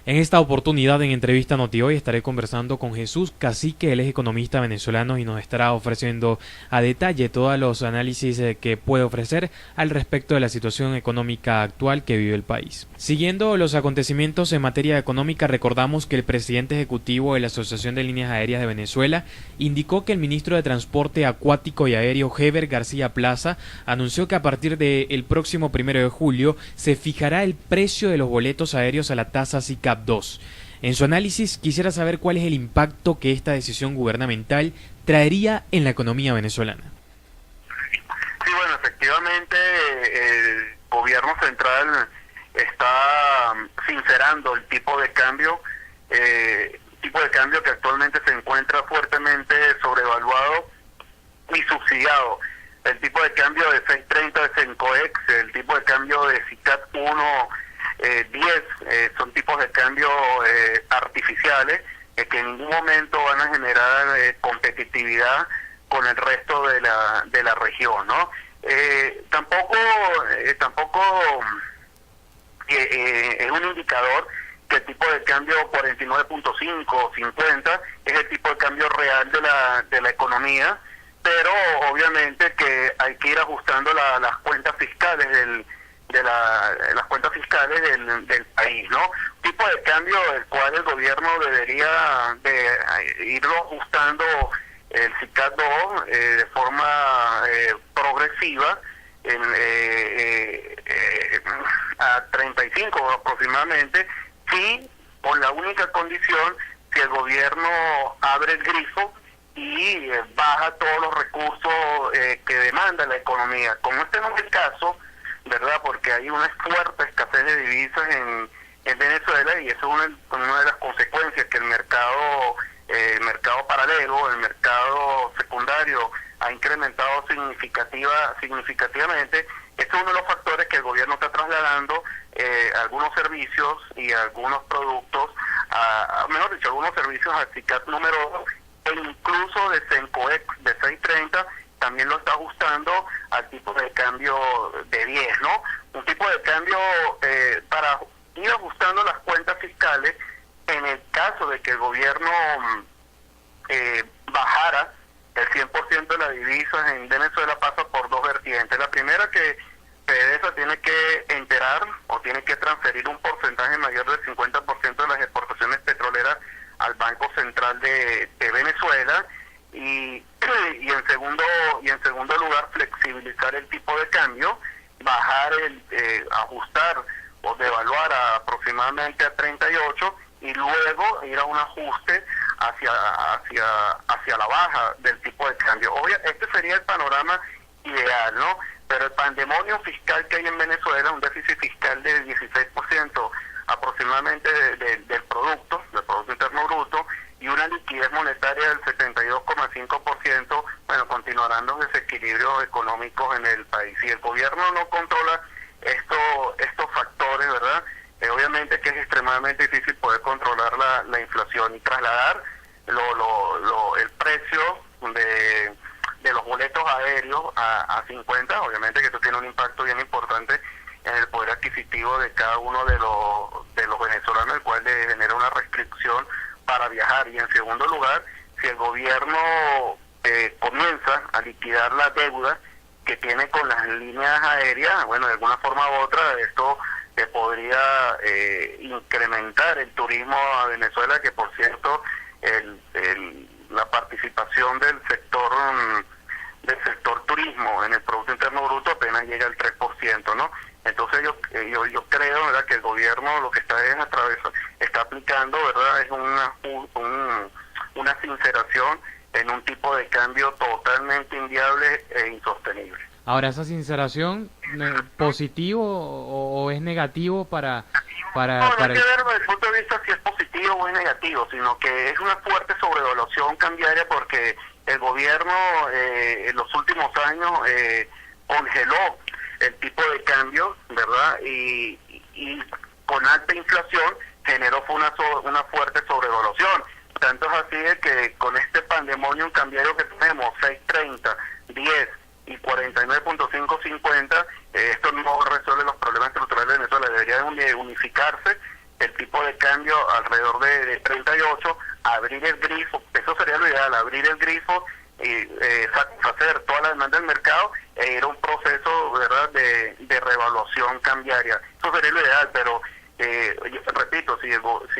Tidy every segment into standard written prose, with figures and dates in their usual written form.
En esta oportunidad, en Entrevista Noti Hoy, estaré conversando con Jesús Cacique, él es economista venezolano y nos estará ofreciendo a detalle todos los análisis que puede ofrecer al respecto de la situación económica actual que vive el país. Siguiendo los acontecimientos en materia económica, recordamos que el presidente ejecutivo de la Asociación de Líneas Aéreas de Venezuela indicó que el ministro de Transporte Acuático y Aéreo, Heber García Plaza, anunció que a partir del próximo 1 de julio se fijará el precio de los boletos aéreos a la tasa SICAP 2. En su análisis, quisiera saber cuál es el impacto que esta decisión gubernamental traería en la economía venezolana. Sí, bueno, efectivamente el gobierno central está sincerando el tipo de cambio que actualmente se encuentra fuertemente sobrevaluado y subsidiado. El tipo de cambio de 6.30 de Sencoex, el tipo de cambio de SICAP 1, 10, son tipos de cambio artificiales que en ningún momento van a generar competitividad con el resto de la región, ¿no? Tampoco es un indicador que el tipo de cambio 49.5 o 50 es el tipo de cambio real de la economía, pero obviamente que hay que ir ajustando las cuentas fiscales las cuentas fiscales del país, ¿no? Tipo de cambio el cual el gobierno debería de irlo ajustando el SICAP 2 de forma progresiva a 35 aproximadamente, sí, con la única condición que el gobierno abre el grifo y baja todos los recursos que demanda la economía. Como este no es el caso, ¿verdad? Porque hay una fuerte escasez de divisas en Venezuela y eso es una de las consecuencias que el mercado paralelo, el mercado secundario ha incrementado significativamente. Este es uno de los factores que el gobierno está trasladando algunos servicios y algunos productos, mejor dicho, algunos servicios al SICAP número 2 e incluso de Sencoex de 6.30 también lo está ajustando al tipo de cambio de 10, ¿no? Un tipo de cambio para ir ajustando las cuentas fiscales en el caso de que el gobierno bajara el 100% de las divisas en Venezuela pasa por dos vertientes. La primera, que PDVSA tiene que enterar o tiene que transferir un porcentaje mayor del 50% de las exportaciones petroleras al Banco Central de Venezuela y en segundo lugar flexibilizar el tipo de cambio, bajar ajustar o devaluar aproximadamente a 38 y luego ir a un ajuste hacia la baja del tipo de cambio. Este sería el panorama ideal, ¿no? Pero el pandemonio fiscal que hay en Venezuela, un déficit fiscal del 16% aproximadamente del Producto Interno Bruto, y una liquidez monetaria del 72,5%, bueno, continuarán los desequilibrios económicos en el país. Si el gobierno no controla estos factores, ¿verdad? Obviamente que es extremadamente difícil poder controlar la inflación y trasladar el precio de los boletos aéreos a 50, obviamente que esto tiene un impacto bien importante en el poder adquisitivo de cada uno de los venezolanos, el cual le genera una restricción para viajar. Y en segundo lugar, si el gobierno comienza a liquidar la deuda que tiene con las líneas aéreas, bueno, de alguna forma u otra esto podría incrementar el turismo a Venezuela, que por cierto la participación del sector turismo en el Producto Interno Bruto apenas llega al 3%, ¿no? Entonces yo creo, ¿verdad?, que el gobierno lo que está aplicando, ¿verdad?, es una sinceración en un tipo de cambio totalmente inviable e insostenible. Ahora, ¿esa sinceración positivo o es negativo para No hay que ver desde el punto de vista si es positivo o es negativo, sino que es una fuerte sobrevaluación cambiaria porque el gobierno en los últimos años congeló el tipo de cambio, ¿verdad? Y con alta inflación generó una fuerte sobrevaluación. Tanto es así de que con este pandemonio cambiario que tenemos, 6.30, 10 y 49.550, esto no resuelve los problemas estructurales de Venezuela. Debería unificarse el tipo de cambio alrededor de 38, abrir el grifo, eso sería lo ideal, abrir el grifo y satisfacer toda la demanda del mercado e ir a un proceso, ¿verdad?, de revaluación cambiaria. Eso sería lo ideal, pero yo repito, si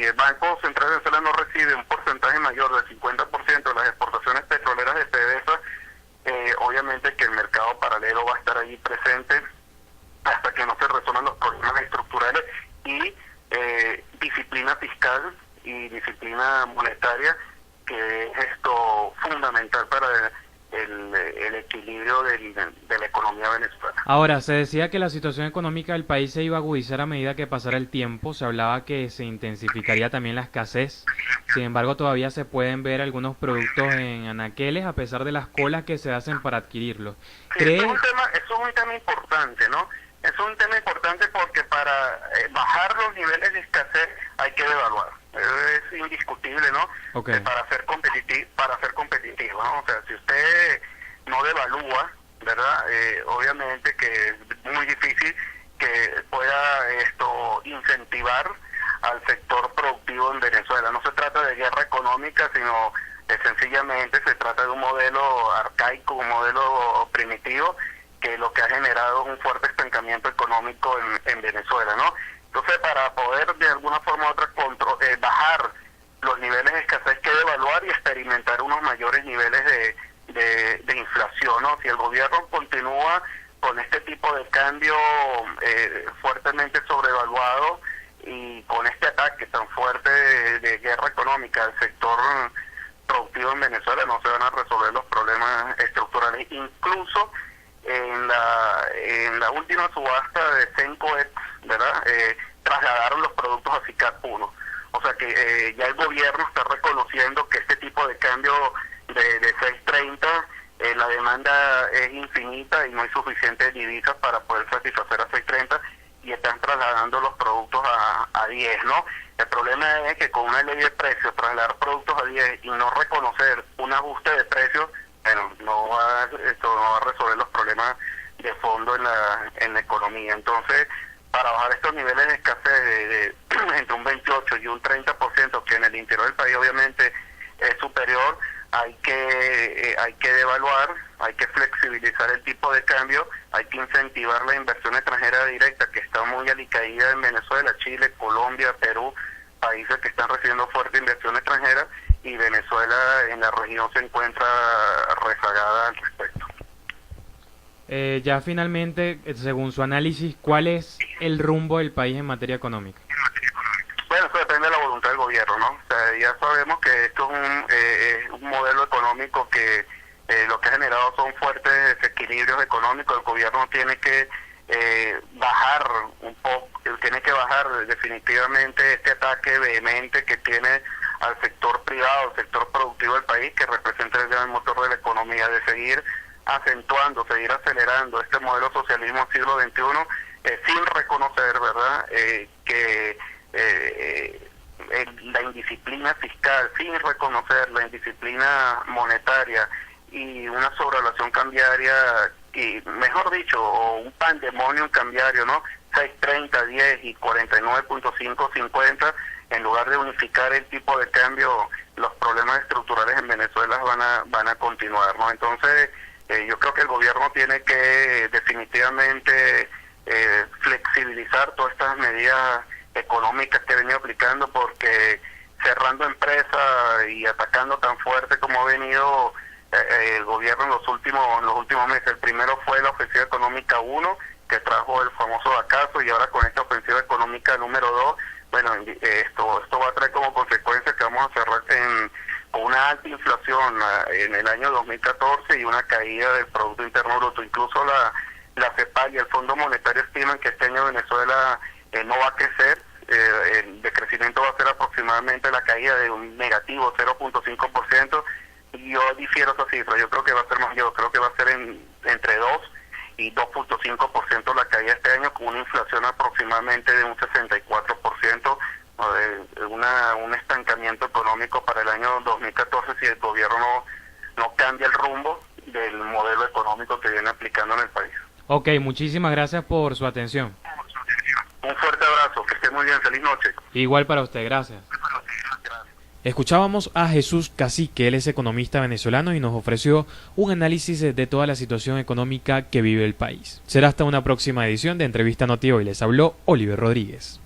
el Banco Central de Venezuela no recibe un porcentaje mayor del 50% de las exportaciones petroleras de PDVSA, obviamente que el mercado paralelo va a estar allí presente hasta que no se resuelvan los problemas estructurales y disciplina fiscal y disciplina monetaria, que es esto fundamental para el equilibrio de la economía venezolana. Ahora, se decía que la situación económica del país se iba a agudizar a medida que pasara el tiempo, se hablaba que se intensificaría también la escasez, sin embargo todavía se pueden ver algunos productos en anaqueles a pesar de las colas que se hacen para adquirirlos. Sí, eso es un tema importante, ¿no? Es un tema importante porque para bajar los niveles de escasez hay que devaluar. Es indiscutible, ¿no? Okay. Para ser competitivo, ¿no? O sea, si usted no devalúa, ¿verdad? Obviamente que es muy difícil que pueda incentivar al sector productivo en Venezuela. No se trata de guerra económica, sino sencillamente se trata de un modelo arcaico, un modelo primitivo, que lo que ha generado un fuerte estancamiento económico en Venezuela, ¿no? Entonces, para poder de alguna forma u otra bajar los niveles de escasez, hay que devaluar y experimentar unos mayores niveles de inflación, ¿no? Si el gobierno continúa con este tipo de cambio fuertemente sobrevaluado y con este ataque tan fuerte de guerra económica al sector productivo en Venezuela, no se van a resolver los problemas estructurales. Incluso en la última subasta de Sencoex, ¿verdad?, trasladaron los productos a SICAP 1. O sea que ya el gobierno está reconociendo que este tipo de cambio de 6.30, la demanda es infinita y no hay suficientes divisas para poder satisfacer a 6.30 y están trasladando los productos a 10, ¿no? El problema es que con una ley de precios, trasladar productos a 10 y no reconocer un ajuste de precios, bueno, esto no va a resolver los problemas de fondo en la economía. Entonces, para bajar estos niveles de escasez de entre un 28 y un 30%, que en el interior del país obviamente es superior, hay que devaluar, hay que flexibilizar el tipo de cambio, hay que incentivar la inversión extranjera directa, que está muy alicaída en Venezuela, Chile, Colombia, Perú, países que están recibiendo fuerte inversión extranjera, y Venezuela en la región se encuentra rezagada al respecto. Ya finalmente, según su análisis, ¿cuál es el rumbo del país en materia económica? Bueno, eso depende de la voluntad del gobierno, ¿no? O sea, ya sabemos que esto es un modelo económico que lo que ha generado son fuertes desequilibrios económicos. El gobierno tiene que bajar un poco, tiene que bajar definitivamente este ataque vehemente que tiene al sector privado, al sector productivo del país, que representa el gran motor de la economía, de seguir acentuando, seguir acelerando este modelo socialismo siglo XXI, sin reconocer, ¿verdad?, que la indisciplina fiscal, sin reconocer la indisciplina monetaria y una sobrevaloración cambiaria, y mejor dicho, o un pandemonium cambiario, ¿no? 6.30, 10 y 49.5, 50, en lugar de unificar el tipo de cambio, los problemas estructurales en Venezuela van a continuar, ¿no? Entonces, yo creo que el gobierno tiene que definitivamente flexibilizar todas estas medidas económicas que ha venido aplicando, porque cerrando empresas y atacando tan fuerte como ha venido el gobierno en los últimos meses. El primero fue la ofensiva económica 1, que trajo el famoso acaso, y ahora con esta ofensiva económica número 2, bueno, esto va a traer como consecuencia que vamos a cerrar con una alta inflación en el año 2014 y una caída del Producto Interno Bruto. Incluso la CEPAL y el Fondo Monetario estiman que este año Venezuela no va a crecer, el decrecimiento va a ser aproximadamente la caída de un negativo 0.5%, y yo difiero esa cifra. Yo creo que va a ser más, yo creo que va a ser entre 2 y 2.5% la caída este año, con una inflación aproximadamente de un 64%, de un estancamiento económico para el año 2014 si el gobierno no cambia el rumbo del modelo económico que viene aplicando en el país. Ok, muchísimas gracias por su atención. Un Un fuerte abrazo, que esté muy bien, feliz noche. Igual para usted, gracias. Gracias. Escuchábamos a Jesús Cacique, él es economista venezolano y nos ofreció un análisis de toda la situación económica que vive el país. Será hasta una próxima edición de Entrevista Noti Hoy. Les habló Oliver Rodríguez.